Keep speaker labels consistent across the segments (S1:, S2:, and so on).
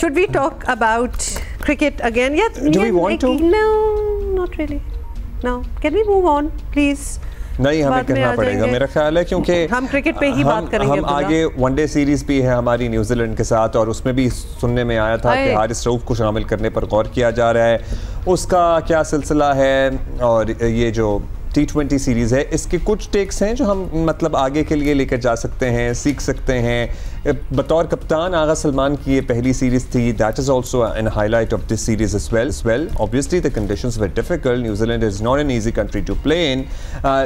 S1: Should we talk about cricket again? Yeah.
S2: Do we want to?
S1: No, not really. No. Can we move on, please?
S2: नहीं, हमें करना पड़ेगा मेरा ख्याल है, क्योंकि
S1: हम क्रिकेट पे ही बात करेंगे।
S2: हम आगे वनडे सीरीज भी है हमारी न्यूजीलैंड के साथ, और उसमें भी सुनने में आया था कि हारिस रऊफ को शामिल करने पर गौर किया जा रहा है। उसका क्या सिलसिला है, और ये जो T20 सीरीज़ है इसके कुछ टेक्स हैं जो हम मतलब आगे के लिए लेकर जा सकते हैं, सीख सकते हैं। बतौर कप्तान आगा सलमान की ये पहली सीरीज़ थी, that is also an highlight of this series as well. Obviously the conditions were difficult, New Zealand is not an easy country to play in,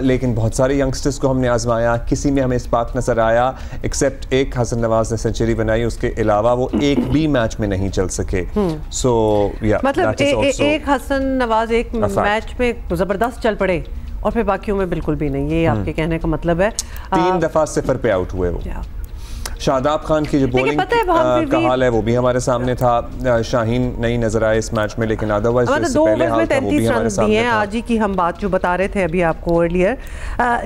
S2: लेकिन बहुत सारे यंगस्टर्स को हमने आजमाया, किसी में हमें स्पार्क नज़र आया, एक्सेप्ट एक हसन नवाज ने सेंचुरी बनाई, उसके अलावा वो एक भी मैच में नहीं चल सके। सो या
S1: मतलब एक हसन नवाज एक मैच में ज़बरदस्त चल पड़े और फिर बाकियों में बिल्कुल भी नहीं, ये आपके कहने का मतलब है।
S2: 3 दफा सिफर पे आउट हुए वो। शादाब खान की जो बॉलिंग का हाल है वो भी हमारे सामने था, शाहीन नहीं नजर आए इस मैच में, लेकिन अदरवाइज
S1: मतलब 2 ओवर में 33 रन दिए हैं। आज ही की हम बात जो बता रहे थे अभी आपको अर्लियर,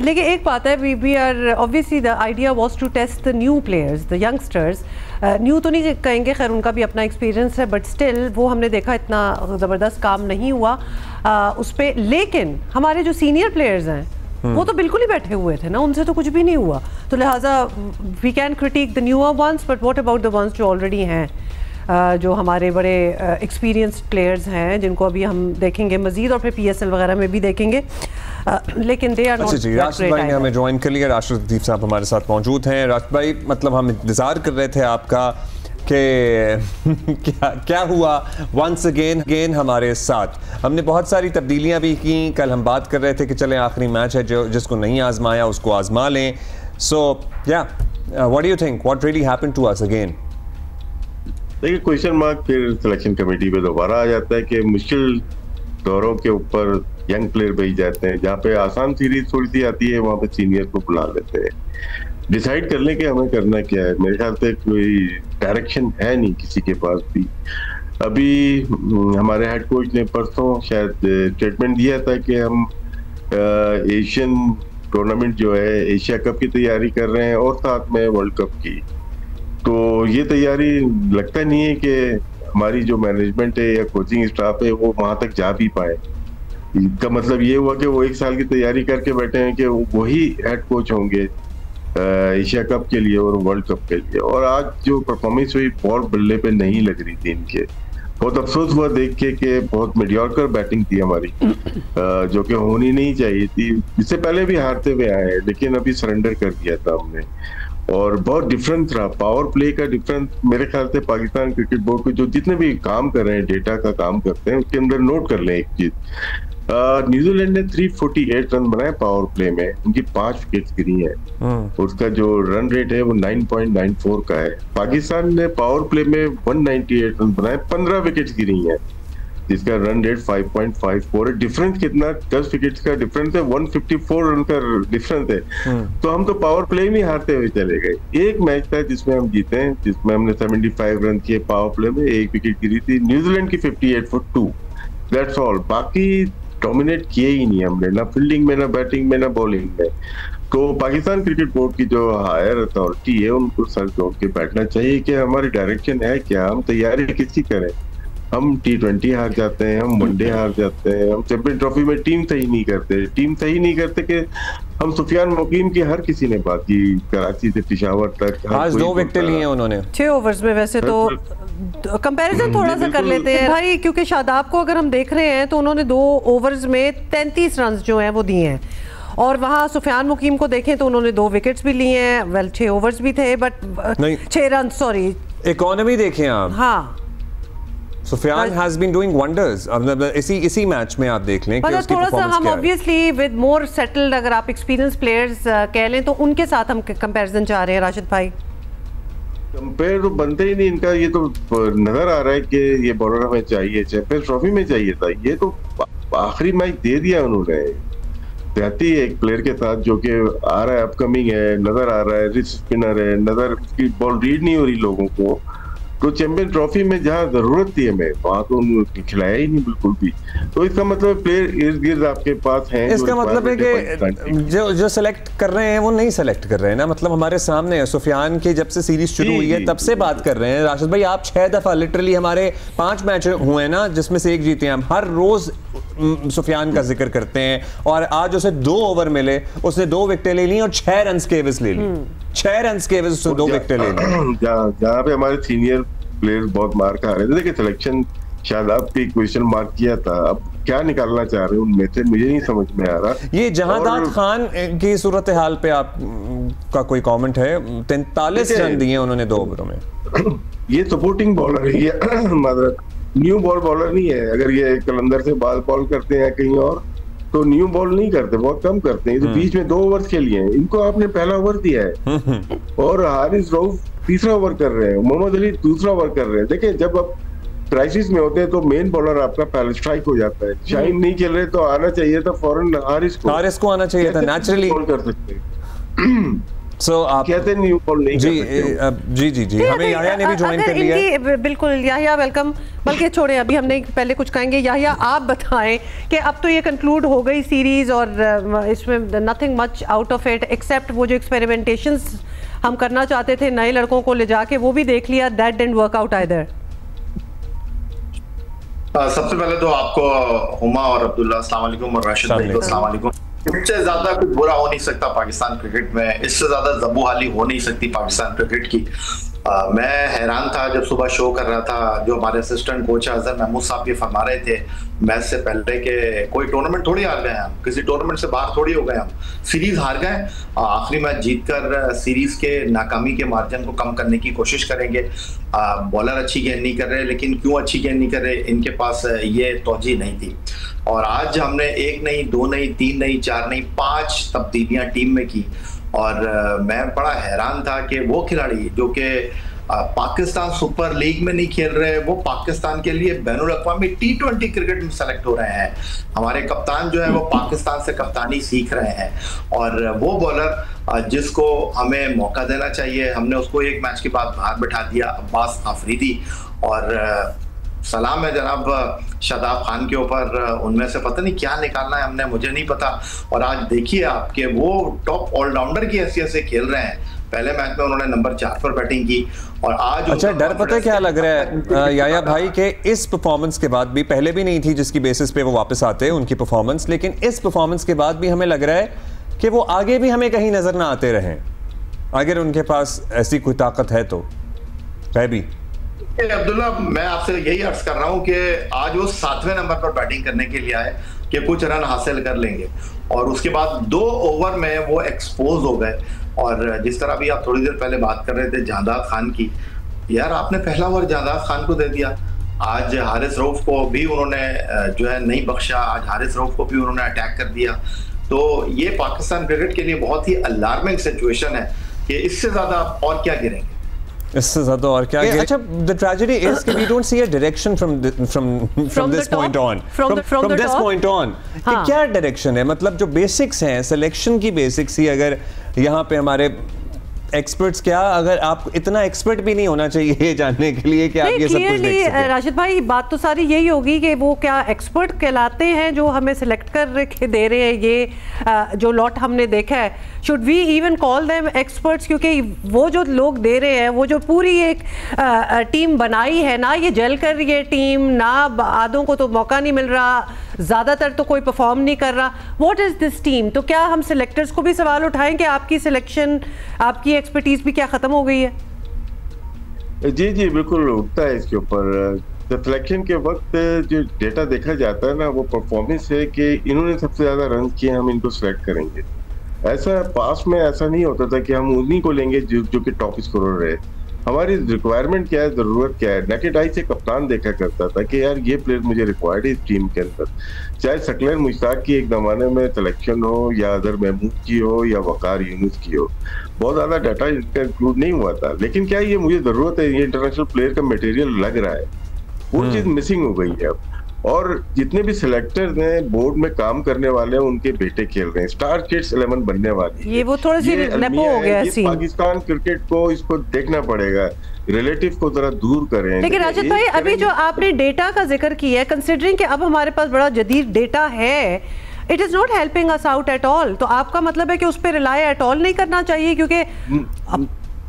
S1: लेकिन एक बात है, we are obviously the idea was to test the new players, the youngsters. New तो नहीं कहेंगे, खैर उनका भी अपना एक्सपीरियंस है, बट स्टिल वो हमने देखा इतना ज़बरदस्त काम नहीं हुआ उस पर। लेकिन हमारे जो सीनियर प्लेयर्स हैं वो तो बिल्कुल ही बैठे हुए थे ना, उनसे तो कुछ भी नहीं हुआ, तो लिहाजा we can critic the newer ones, but what about the ones जो ऑलरेडी हैं, जो हमारे बड़े एक्सपीरियंस्ड प्लेयर्स हैं जिनको अभी हम देखेंगे मजीद और फिर PSL वगैरह में भी देखेंगे, लेकिन दे आर नॉट।
S2: जी, राशिद भाई ने हमें ज्वाइन कर लिया, राशिद लतीफ़ साहब हमारे साथ मौजूद हैं। राशिद भाई, मतलब हम इंतज़ार कर रहे थे आपका कि क्या हुआ वंस अगेन हमारे साथ। हमने बहुत सारी तब्दीलियां भी की, कल हम बात कर रहे थे कि चलें आखिरी मैच है, जो जिसको नहीं आजमाया उसको आजमा लें। सो या what do you think, what really happened to us again?
S3: देखिए, क्वेश्चन मार्क फिर सिलेक्शन कमेटी पे दोबारा आ जाता है कि मुश्किल दौरों के ऊपर यंग प्लेयर भेज जाते हैं, जहाँ पे आसान सीरीज थोड़ी सी आती है वहाँ पे सीनियर को बुला लेते हैं। डिसाइड कर लें कि हमें करना क्या है। मेरे ख्याल से कोई डायरेक्शन है नहीं किसी के पास भी। अभी हमारे हेड कोच ने परसों शायद स्टेटमेंट दिया था कि हम एशियन टूर्नामेंट जो है, एशिया कप की तैयारी कर रहे हैं और साथ में वर्ल्ड कप की। तो ये तैयारी लगता नहीं है कि हमारी जो मैनेजमेंट है या कोचिंग स्टाफ है वो वहां तक जा भी पाए। इसका मतलब ये हुआ कि वो 1 साल की तैयारी करके बैठे हैं कि वही हेड कोच होंगे एशिया कप के लिए और वर्ल्ड कप के लिए। और आज जो परफॉर्मेंस हुई बहुत बल्ले पे नहीं लग रही थी इनके। बहुत अफसोस हुआ देख के कि बहुत मीडियोकर बैटिंग थी हमारी, जो कि होनी नहीं चाहिए थी। इससे पहले भी हारते हुए आए हैं, लेकिन अभी सरेंडर कर दिया था हमने। और बहुत डिफरेंस रहा, पावर प्ले का डिफरेंस। मेरे ख्याल से पाकिस्तान क्रिकेट बोर्ड को जो जितने भी काम कर रहे हैं, डेटा का काम करते हैं, उसके अंदर नोट कर लें एक चीज। न्यूजीलैंड ने 348 रन बनाए पावर प्ले में, उनकी 5 विकेट्स गिरी हैं। उसका जो रन रेट है वो 9.94 का है। पाकिस्तान ने पावर प्ले में 198 रन बनाए, 15 विकेट्स गिरी हैं, जिसका रन रेट 5.54 है। डिफरेंस कितना, 10 विकेट्स का डिफरेंस है, 154 रन का डिफरेंस है। तो हम तो पावर प्ले में हारते हुए चले गए। एक मैच था जिसमें हम जीते हैं, जिसमें हमने 75 रन किए पावर प्ले में, 1 विकेट गिरी थी। न्यूजीलैंड की 58 for 2, दैट्स ऑल। बाकी डोमिनेट किए ही नहीं हमने, ना फील्डिंग में, ना बैटिंग में, ना बॉलिंग में। तो पाकिस्तान क्रिकेट बोर्ड की जो हायर अथॉरिटी है उनको सर जोड़ के बैठना चाहिए कि हमारी डायरेक्शन है क्या, हम तैयारी किसकी करें। हम T20 हार जाते हैं, हम वनडे हार जाते हैं, हम चैंपियन ट्रॉफी में टीम सही नहीं करते कि हम सुफियान मुकीम की हर किसी ने बात की, कराची से पेशावर तक।
S2: आज 2 विकेट लिए उन्होंने
S1: 6 ओवर्स में। वैसे तो कंपैरिजन थोड़ा सा कर लेते हैं भाई, क्योंकि शादाब को अगर हम देख रहे हैं तो उन्होंने 2 ओवर्स में 33 रन जो हैं वो दिए हैं, और वहाँ सुफियान मुकीम को देखें तो उन्होंने 2 विकेट्स भी लिए हैं। वेल 6 ओवर्स भी थे, बट 6 रन, सॉरी
S2: इकोनॉमी देखें आप।
S1: हाँ,
S2: Sufiyan has been doing wonders. इसी मैच में आप देख लें कि उसकी
S1: थोड़ा सा हम
S2: क्या
S1: ऑब्वियसली विद मोर सेटल्ड, अगर आप एक्सपीरियंस प्लेयर्स कह लें तो उनके साथ हम कंपैरिजन चाह रहे हैं। राशिद भाई,
S3: कंपेयर तो बनते ही नहीं इनका। ये तो नजर आ रहा है कि ये बॉलर हमें चाहिए, चैंपियंस ट्रॉफी में चाहिए था। ये तो आखिरी मैच दे दिया उन्होंने देहाती एक प्लेयर के साथ, जो कि आ रहा है, अपकमिंग है, नजर आ रहा है, रिस्ट स्पिनर है, नजर उसकी बॉल रीड नहीं हो रही लोगों को। तो चैंपियन ट्रॉफी में जहाँ जरूरत थी हमें वहां तो उन्होंने खिलाया ही नहीं बिल्कुल भी। तो इसका मतलब प्लेयर इर्द गिर्द आपके पास हैं,
S2: इसका मतलब है कि जो सेलेक्ट कर रहे हैं वो नहीं सेलेक्ट कर रहे हैं ना, मतलब हमारे सामने है। सुफियान की जब से सीरीज शुरू हुई है तब से बात कर रहे हैं। राशिद भाई आप 6 दफा लिटरली, हमारे 5 मैच हुए ना जिसमें से 1 जीते हैं हम, हर रोज सुफियान का जिक्र करते हैं। और आज उसे 2 ओवर मिले, उसने 2 विकेटें ले ली और 6 रन के एवज ले ली। 6 रन के एवज उसने 2 विकेटें ले ली।
S3: जहाँ पे हमारे सीनियर प्लेयर्स बहुत मार खा रहे थे। देखिए सिलेक्शन शादाब पे क्वेश्चन मार्क किया था, अब क्या निकालना चाह रहे हैं उनमें से मुझे नहीं समझ में आ रहा।
S2: ये जहादात खान की सूरत हाल पे आप का कोई कमेंट है? 43 रन दिए उन्होंने 2 ओवरों में।
S3: ये सपोर्टिंग बॉलर है, ये न्यू बॉलर नहीं है। अगर ये कलंदर से बॉल करते हैं कहीं और तो न्यू बॉल नहीं करते, बहुत कम करते हैं। तो बीच में 2 ओवर खेलिए हैं, इनको आपने पहला ओवर दिया है और हारिस रऊफ तीसरा ओवर कर रहे हैं, मोहम्मद अली दूसरा ओवर कर रहे हैं। देखिए जब आप क्राइसिस में होते हैं तो मेन बॉलर आपका पहले स्ट्राइक हो जाता है। शाइन नहीं खेल रहे तो आना चाहिए था फौरन हारिस को आना चाहिए था, नेचुरली बॉल कर सकते हैं।
S2: So, आप
S3: कहते न्यू बॉल नहीं
S2: जी हमें याहिया ने भी ज्वाइन कर लिया है।
S1: बिल्कुल याहिया वेलकम। बल्कि छोड़े अभी हमने पहले कुछ कहेंगे। याहिया आप बताएं कि अब तो ये कंक्लूड हो गई सीरीज और इसमें nothing much out of it except वो जो एक्सपेरिमेंटेशंस हम करना चाहते थे नए लड़कों को ले जाके, वो भी देख लिया, that didn't work out either.
S4: सबसे पहले तो आपको हुमा और अब्दुल्ला अस्सलाम वालेकुम और राशिद भाई को अस्सलाम वालेकुम। इससे ज्यादा कुछ बुरा हो नहीं सकता पाकिस्तान क्रिकेट में, इससे ज्यादा जबूहाली हो नहीं सकती पाकिस्तान क्रिकेट की। मैं हैरान था जब सुबह शो कर रहा था, जो हमारे असिस्टेंट कोच अजहर महमूद साहब ये फरमा रहे थे मैच से पहले के कोई टूर्नामेंट थोड़ी हार गए हम, किसी टूर्नामेंट से बाहर थोड़ी हो गए हम, सीरीज हार गए। आखिरी मैच जीतकर सीरीज के नाकामी के मार्जिन को कम करने की कोशिश करेंगे। बॉलर अच्छी गेंद नहीं कर रहे, लेकिन क्यों अच्छी गेंद नहीं कर रहे, इनके पास ये तौजी नहीं थी। और आज हमने 1 नहीं 2 नहीं 3 नहीं 4 नहीं 5 तब्दीलियां टीम में की। और मैं बड़ा हैरान था कि वो खिलाड़ी जो कि पाकिस्तान सुपर लीग में नहीं खेल रहे, वो पाकिस्तान के लिए बैनुल अक़वामी T20 क्रिकेट में सेलेक्ट हो रहे हैं। हमारे कप्तान जो है वो पाकिस्तान से कप्तानी सीख रहे हैं। और वो बॉलर जिसको हमें मौका देना चाहिए, हमने उसको 1 मैच के बाद बाहर बिठा दिया, अब्बास आफरीदी। और सलाम है जनाब शादाब खान के ऊपर, उनमें से पता नहीं क्या निकालना है हमने, मुझे नहीं पता। और आज देखिए आपके वो टॉप ऑलराउंडर की हैसियत से खेल रहे हैं। पहले मैच में उन्होंने नंबर 4 पर बैटिंग की और आज
S2: अच्छा डर पता है क्या लग रहा है याया भाई के इस परफॉर्मेंस के बाद भी, पहले भी नहीं थी जिसकी बेसिस पे वो वापस आते हैं उनकी परफॉर्मेंस, लेकिन इस परफॉर्मेंस के बाद भी हमें लग रहा है कि वो आगे भी हमें कहीं नजर ना आते रहें, अगर उनके पास ऐसी कोई ताकत है तो। भी
S4: अब्दुल्ला मैं आपसे यही अर्ज कर रहा हूं कि आज वो 7वें नंबर पर बैटिंग करने के लिए आए कि कुछ रन हासिल कर लेंगे, और उसके बाद 2 ओवर में वो एक्सपोज हो गए। और जिस तरह भी आप थोड़ी देर पहले बात कर रहे थे जहादात खान की, यार आपने पहला ओवर जहादात खान को दे दिया। आज हारिस रऊफ को भी उन्होंने जो है नहीं बख्शा, आज हारिस रऊफ को भी उन्होंने अटैक कर दिया। तो ये पाकिस्तान क्रिकेट के लिए बहुत ही अलार्मिंग सिचुएशन है कि इससे ज्यादा आप और क्या गिरेंगे,
S2: इससे ज्यादा और क्या। अच्छा the tragedy is that we don't see a direction from this point on, from this point on कि क्या डायरेक्शन है, मतलब जो बेसिक्स हैं सिलेक्शन की बेसिक्स ही अगर यहाँ पे हमारे एक्सपर्ट्स, क्या अगर आप इतना एक्सपर्ट भी नहीं होना चाहिए ये जानने के लिए कि आप ये सब कुछ देख सकें।
S1: राशिद भाई बात तो सारी यही होगी कि वो क्या एक्सपर्ट कहलाते हैं जो हमें सिलेक्ट कर के दे रहे हैं, ये जो लॉट हमने देखा है, should we even call them experts? क्योंकि वो जो लोग दे रहे हैं, वो जो पूरी एक टीम बनाई है ना, ये जल कर रही है टीम ना, आधों को तो मौका नहीं मिल रहा, ज़्यादातर तो कोई परफॉर्म नहीं कर रहा। What is this team? तो क्या हम सिलेक्टर्स को भी सवाल उठाएं कि आपकी सिलेक्शन, आपकी एक्सपर्टीज भी क्या ख़त्म हो गई है?
S3: जी बिल्कुल उठता है इसके ऊपर। सिलेक्शन के वक्त जो डेटा देखा जाता है ना, वो परफॉर्मेंस है कि इन्होंने सबसे ज्यादा रन किए, हम इनको सिलेक्ट करेंगे। ऐसा पास में ऐसा नहीं होता था कि हम उन्हीं को लेंगे जो कि टॉप स्कोरर रहे। हमारी रिक्वायरमेंट क्या है, जरूरत क्या है, नेकेड आई से कप्तान देखा करता था कि यार ये प्लेयर मुझे रिक्वायर्ड है इस टीम के अंदर। चाहे सकलैन मुश्ताक की एक जमाने में सिलेक्शन हो, या अदर महमूद की हो, या वकार यूनुस की हो, बहुत ज्यादा डाटा इनका इंक्लूड नहीं हुआ था। लेकिन क्या ये मुझे जरूरत है, ये इंटरनेशनल प्लेयर का मटेरियल लग रहा है, वो चीज मिसिंग हो गई है अब। और जितने भी सिलेक्टर्स हैं बोर्ड में काम करने वाले हैं उनके बेटे खेल रहे हैं, स्टार किड्स 11 बनने वाली।
S1: ये वो थोड़ी सी नेपो हो गया सीन।
S3: पाकिस्तान क्रिकेट को इसको देखना पड़ेगा, रिलेटिव को जरा दूर करें।
S1: लेकिन राशिद भाई अभी जो आपने डेटा का जिक्र किया है, कंसिडरिंग कि अब हमारे पास बड़ा जदीद डेटा है, it is not helping us out at all. तो आपका मतलब है कि उस पर रिलाय एट ऑल नहीं करना चाहिए, क्योंकि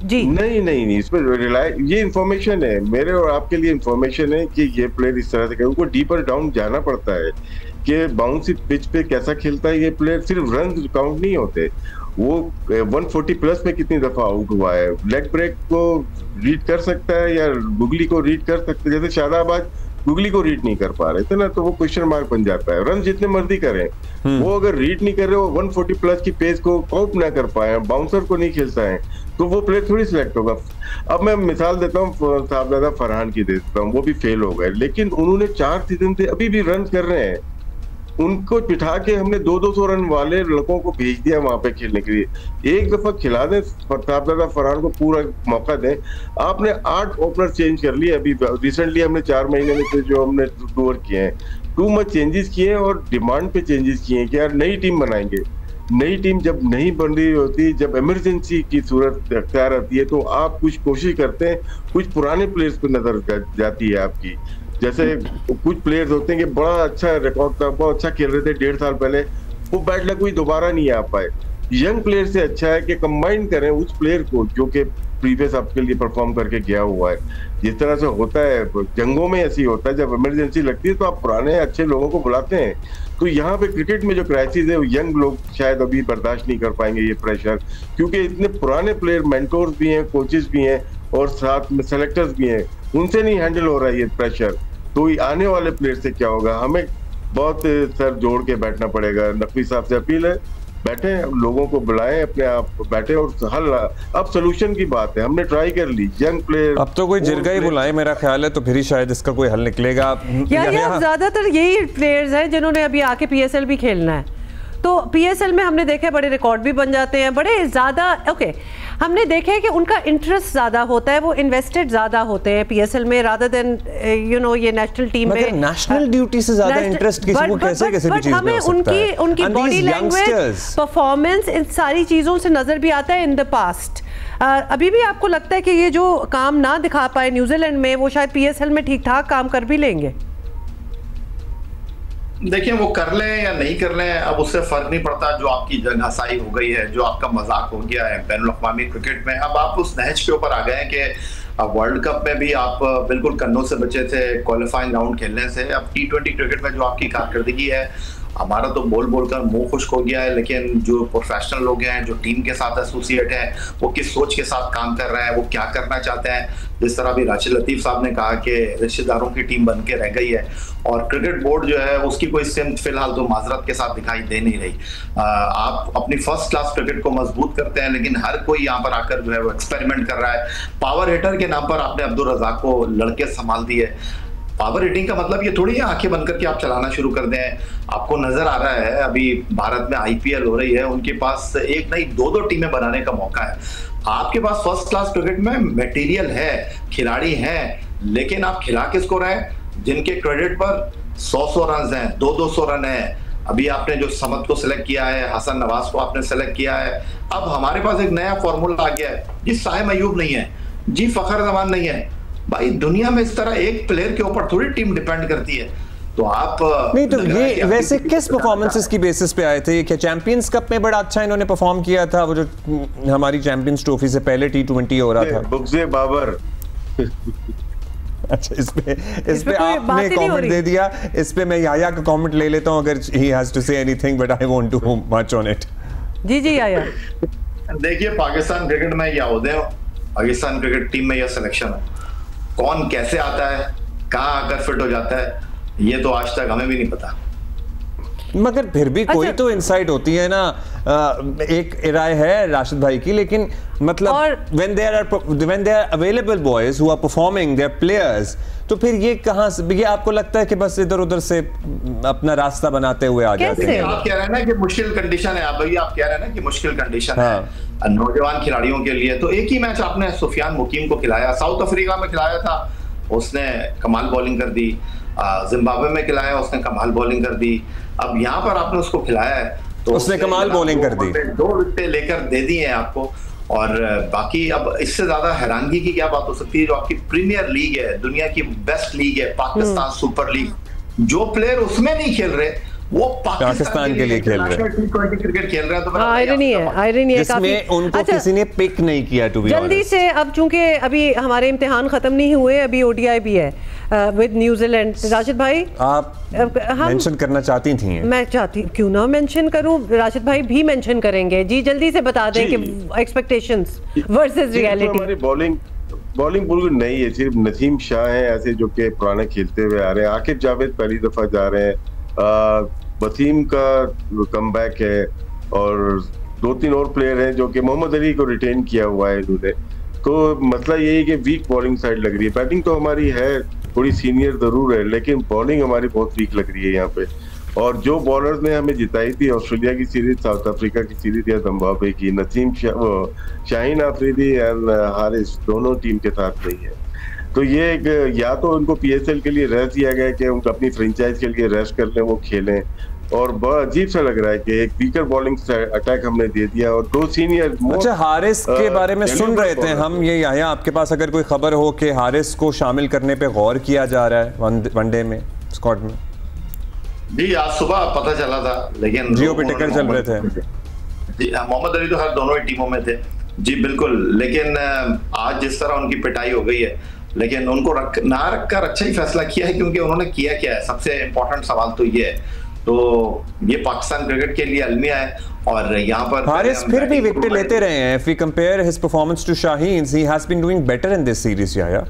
S1: जी
S3: नहीं इस पर रिलाय, ये इन्फॉर्मेशन है मेरे और आपके लिए इन्फॉर्मेशन है कि ये प्लेयर इस तरह से, उनको डीपर डाउन जाना पड़ता है कि बाउंसी पिच पे कैसा खेलता है ये प्लेयर। सिर्फ रन काउंट नहीं होते, वो 140 प्लस में कितनी दफा आउट हुआ है, लेग ब्रेक को रीड कर सकता है या गुगली को रीड कर सकता है। जैसे शादाब आज गुगली को रीड नहीं कर पा रहे थे ना, तो वो क्वेश्चन मार्क बन जाता है। रन जितने मर्जी करें, वो अगर रीड नहीं कर रहे, वो 140 प्लस की पेस को काउंट ना कर पाए, बाउंसर को नहीं खेलता है, तो वो प्लेयर थोड़ी सिलेक्ट होगा। अब मैं मिसाल देता हूँ साहबजादा फरहान की देता हूँ, वो भी फेल हो गए, लेकिन उन्होंने 4 सीजन से अभी भी रन कर रहे हैं। उनको बिठा के हमने 200 रन वाले लड़कों को भेज दिया वहां पे खेलने के लिए। एक दफा खिला दें साहबजादा फरहान को, पूरा मौका दें। आपने 8 ओपनर चेंज कर लिए अभी रिसेंटली, हमने 4 महीने में जो हमने टूर किए हैं, टू मच चेंजेस किए हैं और डिमांड पे चेंजेस किए हैं कि यार नई टीम बनाएंगे। नई टीम जब नहीं बन रही होती, जब इमरजेंसी की सूरत अख्तियार आती है, तो आप कुछ कोशिश करते हैं, कुछ पुराने प्लेयर्स पे नजर जाती है आपकी। जैसे कुछ प्लेयर्स होते हैं कि बड़ा अच्छा रिकॉर्ड था, बहुत अच्छा खेल रहे थे 1.5 साल पहले, वो बैड लक कोई दोबारा नहीं आ पाए। यंग प्लेयर से अच्छा है कि कंबाइन करें उस प्लेयर को जो कि प्रीवियस आपके लिए परफॉर्म करके गया हुआ है। जिस तरह से होता है जंगों में, ऐसी होता है जब इमरजेंसी लगती है तो आप पुराने अच्छे लोगों को बुलाते हैं। तो यहाँ पे क्रिकेट में जो क्राइसिस है, यंग लोग शायद अभी बर्दाश्त नहीं कर पाएंगे ये प्रेशर, क्योंकि इतने पुराने प्लेयर, मेंटोर्स भी हैं, कोचेस भी हैं और साथ में सेलेक्टर्स भी हैं, उनसे नहीं हैंडल हो रहा है ये प्रेशर। तो आने वाले प्लेयर से क्या होगा, हमें बहुत सर जोड़ के बैठना पड़ेगा। नकवी साहब से अपील है, बैठे लोगों को बुलाएं, अपने आप बैठे और हल। अब सोल्यूशन की बात है, हमने ट्राई कर ली यंग प्लेयर,
S2: अब तो कोई जिरगा ही बुलाए मेरा ख्याल है, तो फिर ही शायद इसका कोई हल निकलेगा।
S1: ज्यादातर यही प्लेयर्स हैं जिन्होंने अभी आके PSL भी खेलना है, तो PSL में हमने देखा बड़े रिकॉर्ड भी बन जाते हैं, बड़े ज़्यादा हमने देखे कि उनका इंटरेस्ट ज़्यादा होता है, वो इन्वेस्टेड ज़्यादा होते हैं PSL में रादर देन ये नेशनल टीम में।
S2: नेशनल ड्यूटी से ज़्यादा इंटरेस्ट किसी को कैसे भी चीज़ में हो सकता है।
S1: उनकी बॉडी लैंग्वेज, परफॉर्मेंस, इन सारी चीज़ों से नज़र भी आता है इन द पास्ट। अभी भी आपको लगता है कि ये जो काम ना दिखा पाए न्यूजीलैंड में, वो शायद PSL में ठीक ठाक काम कर भी लेंगे?
S4: देखिए, वो कर लें या नहीं कर लें, अब उससे फर्क नहीं पड़ता। जो आपकी जनहसाई हो गई है, जो आपका मजाक हो गया है बैनुल-अक़वामी क्रिकेट में, अब आप उस नहज के ऊपर आ गए हैं कि वर्ल्ड कप में भी आप बिल्कुल कन्नों से बचे थे क्वालिफाइंग राउंड खेलने से। अब T20 क्रिकेट में जो आपकी कारकर्दगी है, हमारा तो बोल बोलकर मुंह खुश्क हो गया है, लेकिन जो प्रोफेशनल लोग हैं, जो टीम के साथ एसोसिएट हैं, वो किस सोच के साथ काम कर रहे हैं, वो क्या करना चाहते हैं। जिस तरह भी राशिद लतीफ साहब ने कहा कि रिश्तेदारों की टीम बन के रह गई है और क्रिकेट बोर्ड जो है उसकी कोई सिमत फिलहाल तो माजरत के साथ दिखाई दे नहीं रही। आप अपनी फर्स्ट क्लास क्रिकेट को मजबूत करते हैं, लेकिन हर कोई यहाँ पर आकर जो है वो एक्सपेरिमेंट कर रहा है। पावर हिटर के नाम पर आपने अब्दुल रज़ाक को लड़के संभाल दिए। पावर हिटिंग का मतलब ये थोड़ी है आंखें बंद करके आप चलाना शुरू कर दें। आपको नजर आ रहा है अभी भारत में IPL हो रही है, उनके पास एक नहीं 2-2 टीमें बनाने का मौका है। आपके पास फर्स्ट क्लास क्रिकेट में मटेरियल है, खिलाड़ी हैं, लेकिन आप खिला किसको रहे हैं? जिनके क्रेडिट पर 100-100 रन हैं, 200-200 रन है। अभी आपने जो समद को सिलेक्ट किया है, हसन नवाज को आपने सेलेक्ट किया है। अब हमारे पास एक नया फॉर्मूला आ गया है जी, साइम अयूब नहीं है जी, फखर जमान नहीं है। भाई दुनिया में इस तरह एक प्लेयर के ऊपर थोड़ी टीम डिपेंड करती है। तो आप
S2: नहीं, तो ये वैसे किस परफॉर्मेंसेस की बेसिस पे आए थे? क्या चैंपियंस कप में बड़ा अच्छा इन्होंने परफॉर्म किया था, वो जो हमारी चैंपियंस ट्रॉफी से पहले T20 हो रहा था?
S3: बुग़्ज़े बाबर।
S2: अच्छा, इस पे आपने कमेंट दे दिया, इस पे मैं याया का कमेंट ले लेता हूं अगर he has to say anything, but I won't too much on it.
S1: जी याया,
S4: देखिए पाकिस्तान क्रिकेट में या ओहदे हो, पाकिस्तान क्रिकेट टीम में या सिलेक्शन हो, कौन कैसे आता है, कहाँ आकर फिट हो जाता है, ये तो आज तक हमें भी नहीं पता।
S2: मगर फिर भी कोई तो इनसाइट होती है ना। एक राय है राशिद भाई की, लेकिन मतलब when there are available boys who are performing, they are players, तो फिर ये कहाँ से, ये आपको लगता है कि बस इधर उधर से अपना रास्ता बनाते हुए आ जाते हैं?
S4: आप कह रहे हैं ना कि मुश्किल कंडीशन है, आप कह रहे हैं ना कि मुश्किल कंडीशन है नौजवान खिलाड़ियों के लिए। तो एक ही मैच आपने सुफियान मुकीम को खिलाया, साउथ अफ्रीका में खिलाया था, उसने कमाल बॉलिंग कर दी, जिम्बाब्वे में खिलाया उसने कमाल बॉलिंग कर दी, अब यहाँ पर आपने उसको खिलाया है तो
S2: उसने कमाल बॉलिंग कर दी,
S4: 2 विकेटें लेकर दे दिए हैं आपको। और बाकी अब इससे ज्यादा हैरानगी की क्या बात हो सकती है, जो आपकी प्रीमियर लीग है, दुनिया की बेस्ट लीग है, पाकिस्तान सुपर लीग, जो प्लेयर उसमें नहीं खेल रहे वो
S2: पाकिस्तान के लिए खेल रहे हैं,
S4: T20 क्रिकेट खेल रहे हैं। तो
S1: आयरनी है
S2: जिसमें उनको
S1: अच्छा,
S2: किसी ने पिक नहीं किया टू बी
S1: जल्दी से। अब चूंकि अभी हमारे इम्तिहान खत्म नहीं हुए, अभी ओडीआई भी है विद न्यूजीलैंड। राशिद भाई आप
S2: मेंशन करना चाहती थी? मैं
S1: चाहती, क्यों ना मेंशन करूं, राशिद भाई भी मेंशन करेंगे जी। जल्दी से बता दें कि एक्सपेक्टेशंस वर्सेस रियलिटी।
S3: हमारी बॉलिंग बिल्कुल नई है, सिर्फ नसीम शाह है ऐसे जो कि पुराने खेलते हुए आ रहे हैं, आकिब जावेद पहली दफा जा रहे हैं, वसीम का कमबैक है और 2-3 और प्लेयर हैं जो कि मोहम्मद अली को रिटेन किया हुआ है इन्होंने। तो मसला ये है कि वीक बॉलिंग साइड लग रही है। बैटिंग तो हमारी है थोड़ी सीनियर जरूर है, लेकिन बॉलिंग हमारी बहुत वीक लग रही है यहाँ पे। और जो बॉलर्स ने हमें जिताई थी ऑस्ट्रेलिया की सीरीज, साउथ अफ्रीका की सीरीज या जिम्बाब्वे की, नसीम शाहीन आफरीदी एंड हारिस दोनों टीम के साथ नहीं है। तो ये एक, या तो उनको पीएसएल के लिए रेस्ट दिया गया कि उनको अपनी फ्रेंचाइज के लिए रेस्ट कर लें, वो खेलें, और बड़ा अजीब सा लग रहा है कि एक वीकर बॉलिंग अटैक हमने दे दिया और 2 सीनियर।
S2: अच्छा, हारिस के बारे में सुन रहे थे हम, ये यहाँ आपके पास अगर कोई खबर हो कि हारिस को शामिल करने पे गौर किया जा रहा है वनडे में स्क्वाड में?
S4: जी आज सुबह पता चला था, लेकिन
S2: जियो पे टिकट चल रहे थे।
S4: मोहम्मद अली तो हर दोनों ही टीमों में थे जी, बिल्कुल। लेकिन आज जिस तरह उनकी पिटाई हो गई है, लेकिन उनको ना रखकर अच्छा ही फैसला किया है, क्योंकि उन्होंने किया क्या है, सबसे इंपॉर्टेंट सवाल तो ये है। तो ये पाकिस्तान क्रिकेट के लिए अलमिया है, और यहाँ पर
S2: हारिस फिर भी विकेट लेते रहे हैं। If we compare his performance to Shaheen's, he has been doing better in this series, या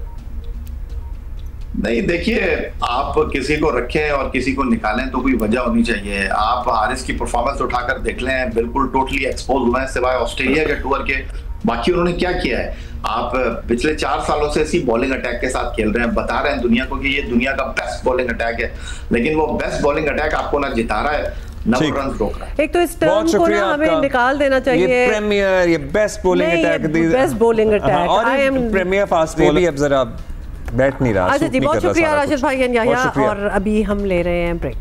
S4: नहीं? देखिए, आप किसी को रखें और किसी को निकालें तो कोई वजह होनी चाहिए। आप हारिस की परफॉर्मेंस उठाकर देख लें, बिल्कुल टोटली एक्सपोज हुए हैं, सिवाय ऑस्ट्रेलिया के टूर के। बाकी उन्होंने क्या किया है? आप पिछले 4 सालों से इसी बॉलिंग अटैक के साथ खेल रहे हैं, बता रहे हैं दुनिया को कि ये दुनिया का बेस्ट बॉलिंग अटैक है, लेकिन वो बेस्ट बॉलिंग अटैक आपको ना जिता रहा है ना वो रन रोक रहा है।
S1: एक तो इस टर्म को ना हमें निकाल देना चाहिए।
S2: ये प्रीमियर, ये best bowling attack,
S1: best bowling attack,
S2: I am premier fast भी अब जरा बैठ नहीं रहा।
S1: अच्छा जी, बहुत शुक्रिया राशिद भाई, और अभी हम ले रहे हैं ब्रेक।